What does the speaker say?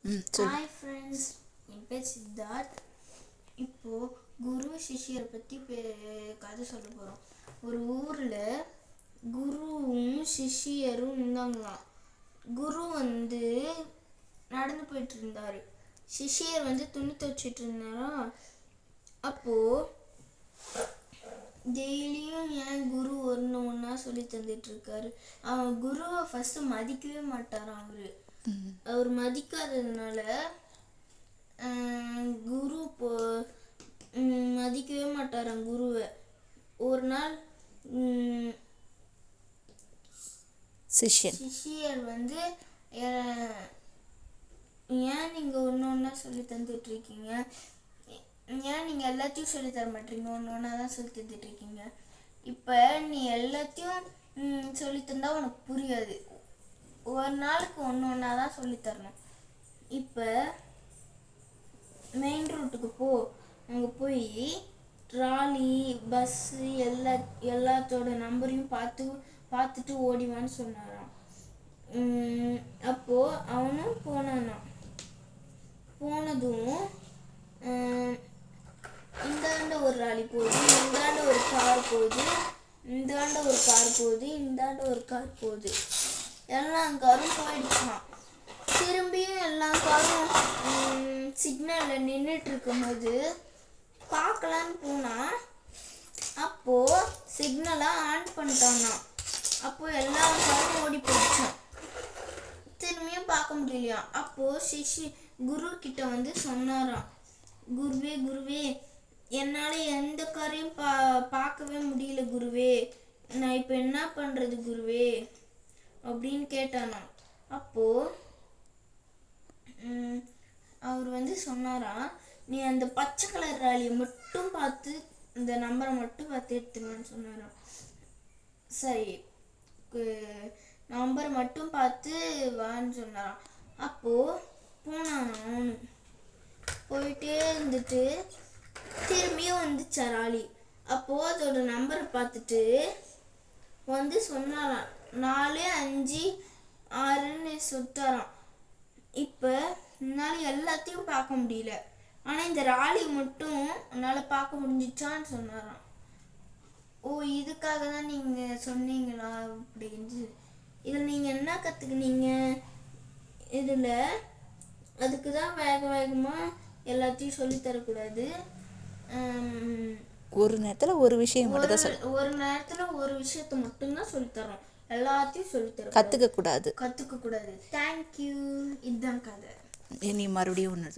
Hi friends, என் பேர் சித்தார்த். இப்போது குரு சிஷ்யரை பற்றி கதை சொல்ல போகிறோம். ஒரு ஊரில் குருவும் சிஷ்யரும் இருந்தாங்களாம். குரு நடந்து போயிட்டு இருந்தார். சிஷ்யர் துணி துவைச்சிட்டு இருந்தாரா. அப்போது டெய்லியும் ஏன் குரு ஒன்றா சொல்லி தந்துட்டுருக்காரு. அவன் குருவை ஃபஸ்ட்டு மதிக்கவே மாட்டாரான். அவர் மதிக்காததுனால குரு மதிக்கவே மாட்டாராம் குருவை. ஒரு நாள் சிஷ்யர் ஏன் நீங்கள் ஒன்றா சொல்லி தந்துட்டுருக்கீங்க, ஏன் நீங்கள் எல்லாத்தையும் சொல்லி தர மாட்டீங்க, ஒன்றா தான் சொல்லி தந்துட்டுருக்கீங்க. இப்போ நீ எல்லாத்தையும் சொல்லி தந்தா உனக்கு புரியாது. ஒரு நாளுக்கு ஒன்றா தான் சொல்லித்தரணும். இப்போ மெயின் ரோட்டுக்கு அங்கே போய் ட்ராலி பஸ்ஸு எல்லாத்தோட நம்பரையும் பார்த்துட்டு ஓடிவான்னு சொன்னாராம். அப்போது அவனும் போனதும் இந்தாண்ட ஒரு ட்ராலி போகுது, இந்தாண்ட ஒரு கார் போகுது, இந்தாண்ட ஒரு கார் போகுது, இந்தாண்ட ஒரு கார் போகுது. எல்லா காரும் போயிடுச்சான். திரும்பியும் எல்லா காரும் சிக்னலில் நின்றுட்டு இருக்கும்போது பார்க்கலான்னு போனால் அப்போது சிக்னலை ஆன் பண்ணிட்டானா. அப்போது எல்லா காரும் ஓடி போயிடுச்சான். திரும்பியும் பார்க்க முடியலையாம். அப்போது குரு கிட்ட சொன்னாராம், குருவே என்னால் எந்த காரையும் பார்க்கவே முடியல குருவே, நான் இப்போ என்ன பண்ணுறது குருவே அப்படின்னு கேட்டானாம். அப்போது அவர் சொன்னாராம், நீ அந்த பச்சை கலர் ராலியை மட்டும் பார்த்து இந்த நம்பரை மட்டும் பார்த்து எடுத்துருவான்னு சொன்னாராம். சரி, நம்பரை மட்டும் பார்த்து வான்னு சொன்னாராம். அப்போது போனான். அவனு போயிட்டே இருந்துட்டு திரும்பியும் வந்துச்சா ராலி. அப்போது அதோட நம்பரை பார்த்துட்டு சொன்னாராம், 4, 5, 6ன்னு சொல்லிட்டாராம். இப்போ என்னால் எல்லாத்தையும் பார்க்க முடியல, ஆனால் இந்த ராலி மட்டும் என்னால் பார்க்க முடிஞ்சிச்சான்னு சொன்னாராம். ஓ, இதுக்காக தான் நீங்கள் சொன்னீங்களா அப்படின்னு. இதில் நீங்கள் என்ன கற்றுக்குனீங்க? இதில் அதுக்கு தான் வேகமாக எல்லாத்தையும் சொல்லித்தரக்கூடாது. ஒரு நேரத்தில் ஒரு விஷயம் மட்டும் தான் ஒரு நேரத்தில் ஒரு விஷயத்தை மட்டும்தான் சொல்லித்தரோம், எல்லாத்தையும் சொல்லித்தரோம். கற்றுக்க கூடாது. தேங்க்யூ. இதுதான் கதை. இனி மறுபடியும் ஒன்று